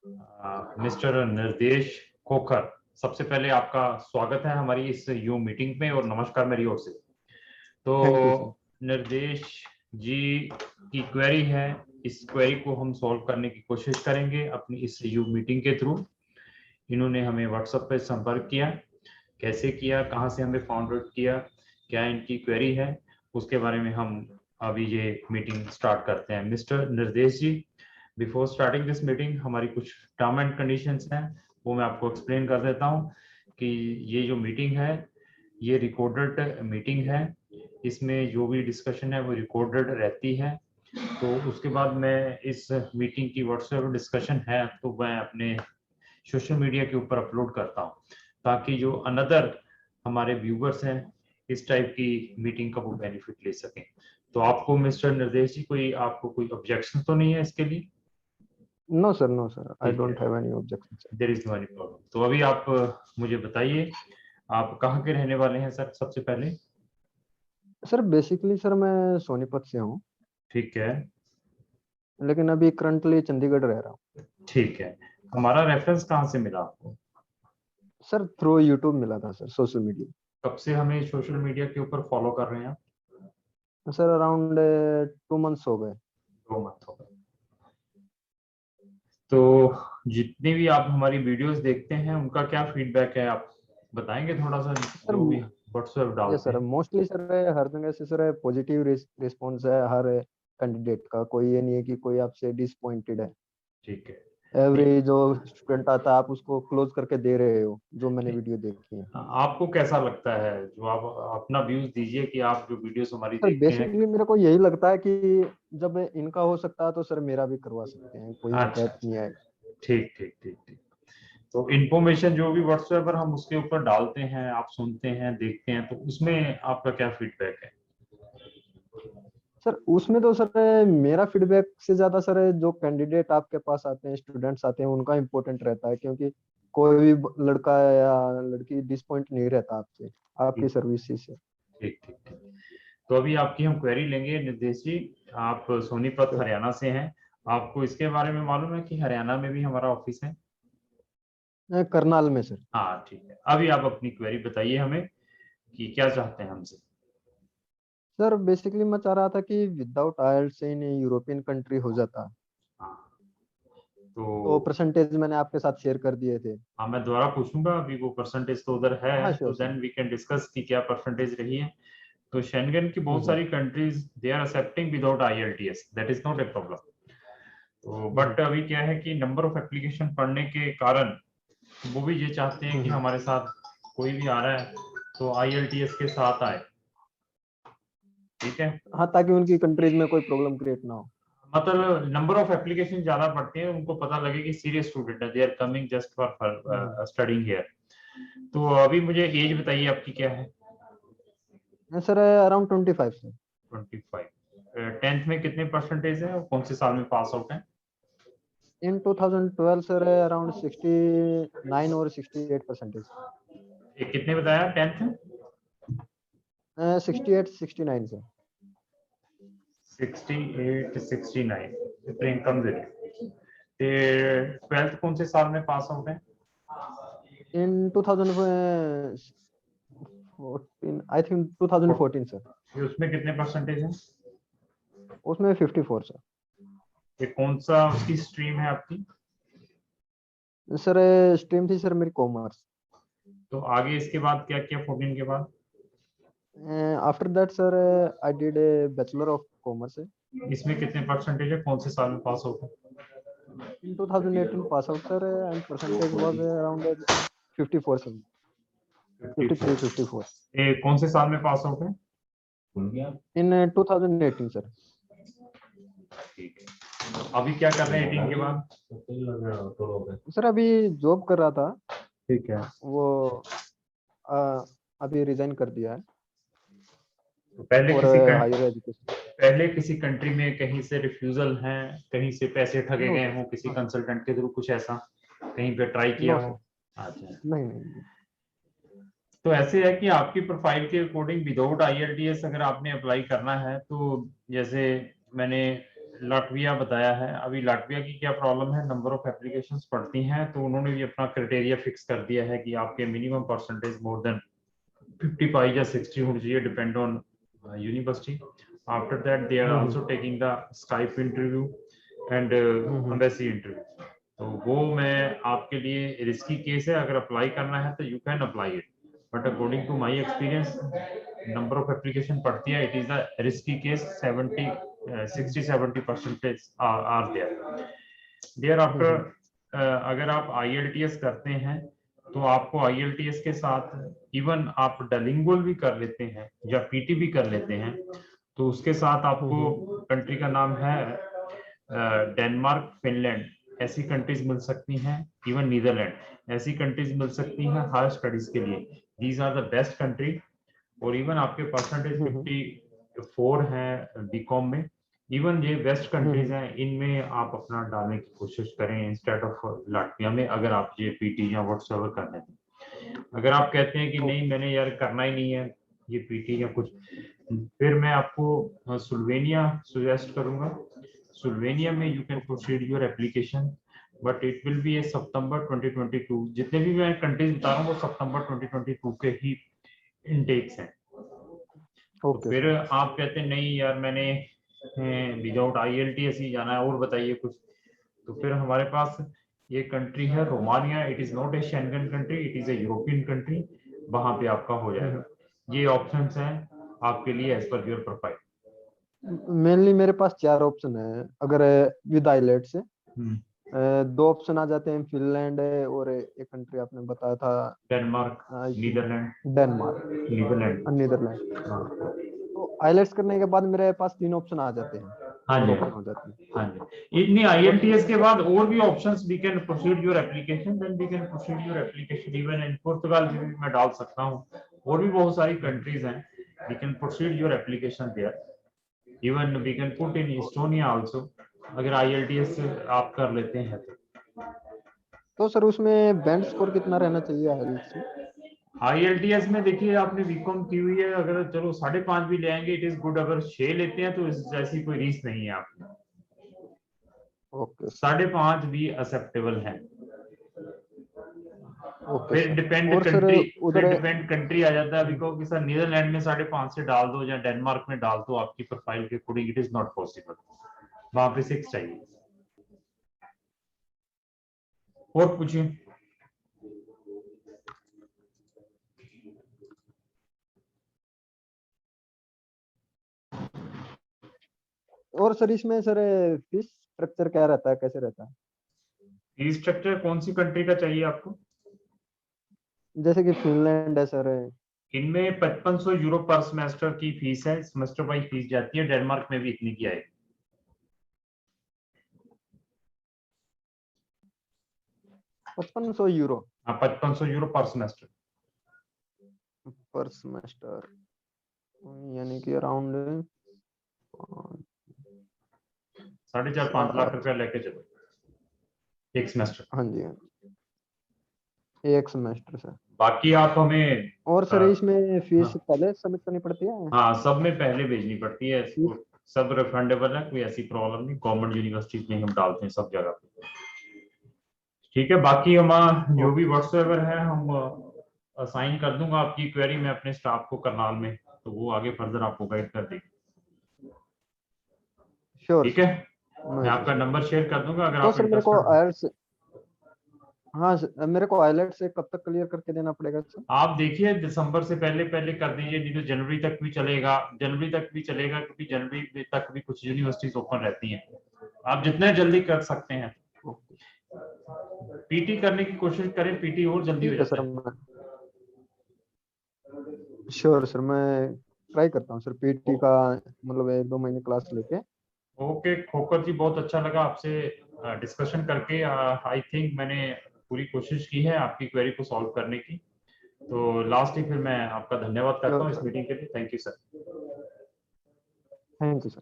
Mister निर्देश खोखर, सबसे पहले आपका स्वागत है हमारी इस यू मीटिंग में और नमस्कार मेरी ओर से। तो थैंक यू सर। निर्देश जी की क्वेरी है, इस क्वेरी को हम सॉल्व करने की कोशिश करेंगे अपनी इस यू मीटिंग के थ्रू। इन्होंने हमें व्हाट्सएप पे संपर्क किया, कैसे किया, कहाँ से हमें फाउंड आउट किया, क्या इनकी क्वेरी है, उसके बारे में हम अभी ये मीटिंग स्टार्ट करते हैं। मिस्टर निर्देश जी, बिफोर स्टार्टिंग दिस मीटिंग हमारी कुछ टर्म एंड कंडीशंस हैं, वो मैं आपको एक्सप्लेन कर देता हूँ कि ये जो मीटिंग है ये रिकॉर्डेड मीटिंग है, इसमें जो भी डिस्कशन है वो रिकॉर्डेड रहती है। तो उसके बाद मैं इस मीटिंग की व्हाट्सएप डिस्कशन है तो मैं अपने सोशल मीडिया के ऊपर अपलोड करता हूँ, ताकि जो अनदर हमारे व्यूवर्स हैं इस टाइप की मीटिंग का वो बेनिफिट ले सकें। तो आपको मिस्टर निर्देश जी आपको कोई ऑब्जेक्शन तो नहीं है इसके लिए? नो सर, आई ठीक है, don't have any objection sir. There is no any problem. तो अभी आप मुझे बताइए, आप कहाँ के रहने वाले हैं सर सबसे पहले? सर बेसिकली सर मैं सोनीपत से हूँ, ठीक है। लेकिन अभी करंटली चंडीगढ़ रह रहा हूँ। ठीक है, हमारा रेफरेंस कहाँ से मिला आपको? सर थ्रू यूट्यूब मिला था सर, सोशल मीडिया। कब से हमें सोशल मीडिया के ऊपर फॉलो कर रहे हैं आप? सर अराउंड 2 मंथ्स हो गए। 2 मंथ हो गए। तो जितनी भी आप हमारी वीडियोस देखते हैं उनका क्या फीडबैक है, आप बताएंगे थोड़ा सा, सर जो भी व्हाट्सएप ये डालते सर हैं? मोस्टली सर हर जगह से सर पॉजिटिव रिस्पॉन्स है हर कैंडिडेट का। कोई ये नहीं है कि कोई आपसे डिसपॉइंटेड है। ठीक है। एवरी जो स्टूडेंट आता है आप उसको क्लोज करके दे रहे हो, जो मैंने वीडियो देखी है। आपको कैसा लगता है, जो आप अपना व्यूज दीजिए कि आप जो वीडियोस हमारी सर देखते हैं? बेसिकली मेरे को यही लगता है कि जब इनका हो सकता है तो सर मेरा भी करवा सकते हैं, कोई अच्छा शिकायत अच्छा, नहीं आएगा। ठीक ठीक ठीक ठीक। तो इंफॉर्मेशन जो भी व्हाट्सएप पर हम उसके ऊपर डालते हैं, आप सुनते हैं देखते हैं, तो उसमें आपका क्या फीडबैक है? सर उसमें तो सर मेरा फीडबैक से ज्यादा सर जो कैंडिडेट आपके पास आते हैं, स्टूडेंट्स आते हैं, उनका इम्पोर्टेंट रहता है। क्योंकि कोई भी लड़का या लड़की डिसपॉइंट नहीं रहता आपसे, आपकी ठीक सर्विसेज से। ठीक ठीक ठीक। तो अभी आपकी हम क्वेरी लेंगे निर्देश जी। आप सोनीपत सर हरियाणा से हैं, आपको इसके बारे में मालूम है कि हरियाणा में भी हमारा ऑफिस है? करनाल में सर। हाँ ठीक है, अभी आप अपनी क्वेरी बताइए हमें कि क्या चाहते हैं हमसे। सर बेसिकली मैं चाह रहा था कि विदाउट आइएल्ट्स इन यूरोपियन कंट्री हो जाता, हाँ तो तो परसेंटेज मैंने आपके साथ शेयर कर दिए थे। हाँ, मैं दोबारा पूछूंगा, अभी वो परसेंटेज तो उधर है, हाँ तो sure sir. Then we can discuss कि क्या परसेंटेज रही है। तो शेंगन की बहुत हम्म सारी countries they are accepting without IELTS, that is not a problem. तो हम्म बट अभी क्या है कि नंबर ऑफ एप्लीकेशन पढ़ने के कारण वो भी ये चाहते हैं कि हम्म। हमारे साथ कोई भी आ रहा है तो आईएलटीएस के साथ आए। ठीक है, हाँ, ताकि उनकी कंट्रीज में कोई प्रॉब्लम क्रिएट ना हो। मतलब नंबर ऑफ एप्लीकेशन ज्यादा पड़ते हैं, उनको पता लगे कि सीरियस स्टूडेंट है, they are coming just hmm. For studying here. तो अभी मुझे एज बताइए आपकी क्या है? Sir around 25 sir. 25। टेंथ में कितने परसेंटेज है और कौन से साल में पास आउट है? इन 2012 सर अराउंड 69 और 68%। ये कितने बताया टेंथ? 68 69 सर। 68 69, इतने कम दे रहे। ते 12th कौन से साल में पास आउट है? इन 2014 आई थिंक 2014 सर। फिर उसमें कितने परसेंटेज है? उसमें 54 सर। ये कौन सा उसकी स्ट्रीम है आपकी? सर स्ट्रीम थी सर मेरी कॉमर्स। तो आगे इसके बाद क्या किया 14 के बाद? After that sir I did bachelor of commerce इसमें कितने परसेंटेज है, कौन से साल में पास आउट है? इन 2018 pass out sir, and percentage was around 54 sir. 53 54। 54 ये कौन से साल में पास आउट है? इन 2018 सर। ठीक है, अभी क्या कर रहे हैं 18 के बाद? सर अभी जॉब कर रहा था, ठीक है। वो अ, अभी रिजाइन कर दिया है तो पहले फॉर किसी हायर एजुकेशन। पहले किसी कंट्री में कहीं से रिफ्यूजल है, कहीं से पैसे ठगे नो गए सर। हो किसी कंसल्टेंट के थ्रू, कुछ ऐसा कहीं पे ट्राई किया नो हो? सर। अच्छा। नहीं नहीं। तो ऐसे है कि आपकी प्रोफाइल के अकॉर्डिंग विदाउट आईएलटीएस अगर आपने अप्लाई करना है तो जैसे मैंने लाटविया बताया है। अभी लाटविया की क्या प्रॉब्लम है, नंबर ऑफ एप्लीकेशंस पड़ती हैं, तो उन्होंने भी अपना क्राइटेरिया फिक्स कर दिया है कि आपके मिनिमम परसेंटेज मोर देन 55 या 60 होनी चाहिए, depend on university. After that they are also taking the Skype interview and embassy interview. तो वो मैं आपके लिए रिस्की केस है, अगर अप्लाई करना है तो you can apply it, but according to my experience number of application पड़ती है, it is the risky case. 60-70% are there after. अगर आप IELTS करते हैं तो आपको IELTS के साथ इवन आप डलिंगुअल भी कर लेते हैं या PT भी कर लेते हैं, तो उसके साथ आपको कंट्री का नाम है डेनमार्क, फिनलैंड, ऐसी कंट्रीज मिल सकती हैं, इवन नीदरलैंड ऐसी कंट्रीज मिल सकती हैं हायर स्टडीज के लिए। These are the best country. और इवन आपके परसेंटेज 54 है बीकॉम में, इवन ये बेस्ट कंट्रीज हैं, इनमें आप अपना डालने की कोशिश करें इंस्टेड ऑफ लाटविया में, अगर आप ये PT या व्हाट्सएवर करने दें। अगर आप कहते हैं कि नहीं मैंने यार करना ही नहीं है ये PT या कुछ, फिर मैं आपको सुल्वेनिया सजेस्ट करूंगा। सुल्वेनिया में you can proceed your application, but it will be a September 2022। जितने भी मैं कंट्रीज बता रहा हूँ वो सितंबर 2022 के ही इनटेक्स हैं। तो फिर आप कहते हैं नहीं यार मैंने विदाउट IELTS ही जाना है और बताइए कुछ, तो फिर हमारे पास ये कंट्री है Romania. It is not A Schengen country, it is a European country, वहां पे आपका हो जाएगा। ये ऑप्शंस हैं आपके लिए as per your profile. Mainly मेरे पास 4 ऑप्शन है अगर विद आइलेट से। 2 ऑप्शन आ जाते हैं, फिनलैंड है और एक कंट्री आपने बताया था डेनमार्क, नीदरलैंड। नीदरलैंड। तो आइलेट्स करने के बाद मेरे पास 3 ऑप्शन आ जाते हैं। हाँ जी, ओपन हो जाती है। हाँ जी। इतनी IELTS के बाद और भी options, we can proceed your application, then we can proceed your application even in Portugal भी मैं डाल सकता हूँ, और भी बहुत सारी कंट्रीज हैं, we can proceed your application there, even we can put in Estonia also, अगर IELTS आप कर लेते हैं तो सर उसमें बैंड स्कोर कितना रहना चाहिए आइलेट्स में? IELTS में देखिए आपने बीकॉम की हुई है, अगर चलो 5.5 भी ले आएंगे इट इज गुड, अगर 6 लेते हैं तो ऐसी कोई रीस नहीं है आपकी। ओके, 5.5 भी एक्सेप्टेबल है। ओके फिर सर। डिपेंड और सर कंट्री, फिर उधर डिपेंड कंट्री आ जाता है, बिकॉज कि सर नीदरलैंड में 5.5 से डाल दो या डेनमार्क में डाल दो, आपकी प्रोफाइल के according it is not possible, वहां पे 6 चाहिए। और पूछिए। और सर इसमें सर फीस स्ट्रक्चर क्या रहता है, कैसे रहता है? फीस स्ट्रक्चर कौन सी कंट्री का चाहिए आपको? जैसे कि फिनलैंड है सर। इनमें 5500 यूरो पर सेमेस्टर की फीस है, सेमेस्टर वाइज फीस जाती है, डेनमार्क में भी इतनी की आएगी। 5500 यूरो? हाँ, 5500 यूरो पर सेमेस्टर। यानी कि अराउंड 4.5-5 लाख रुपया लेके चलो एक सेमेस्टर। हाँ जी, एक सेमेस्टर सर। बाकी आप हमें और सर इसमें फीस हाँ, पहले सबमिट करनी पड़ती है? हाँ सब में पहले भेजनी पड़ती है, फीस? सब रिफंडेबल है, कोई ऐसी प्रॉब्लम नहीं, गवर्नमेंट यूनिवर्सिटीज में हम डालते हैं सब जगह पे। ठीक है, बाकी हमारा जो भी व्हाट्सएवर है हम असाइन कर दूंगा आपकी क्वेरी में अपने स्टाफ को करनाल में, तो वो आगे फर्दर आपको गाइड कर देंगे। श्योर ठीक है, सर। मैं आपका नंबर शेयर कर दूंगा अगर तो आप सर मेरे को इंटरेस्टेड। आइलेट्स, हाँ सर, मेरे को आइलेट्स से कब तक क्लियर करके देना पड़ेगा सर? आप देखिए दिसंबर से पहले पहले कर दीजिए, नहीं तो जनवरी तक भी चलेगा, जनवरी तक भी चलेगा, क्योंकि जनवरी तक भी कुछ यूनिवर्सिटीज ओपन रहती हैं, आप जितना जल्दी कर सकते हैं। PT करने की कोशिश करें, PT और जल्दी हो ठीक है जाता सर, है। मैं श्योर सर, मैं ट्राई करता हूँ सर PT का, मतलब 1-2 महीने क्लास लेके। ओके खोकर जी, बहुत अच्छा लगा आपसे डिस्कशन करके। आई थिंक मैंने पूरी कोशिश की है आपकी क्वेरी को सॉल्व करने की। तो लास्ट ही फिर मैं आपका धन्यवाद करता श्योर हूँ इस सर, मीटिंग के लिए। Thank you sir. Thank you sir.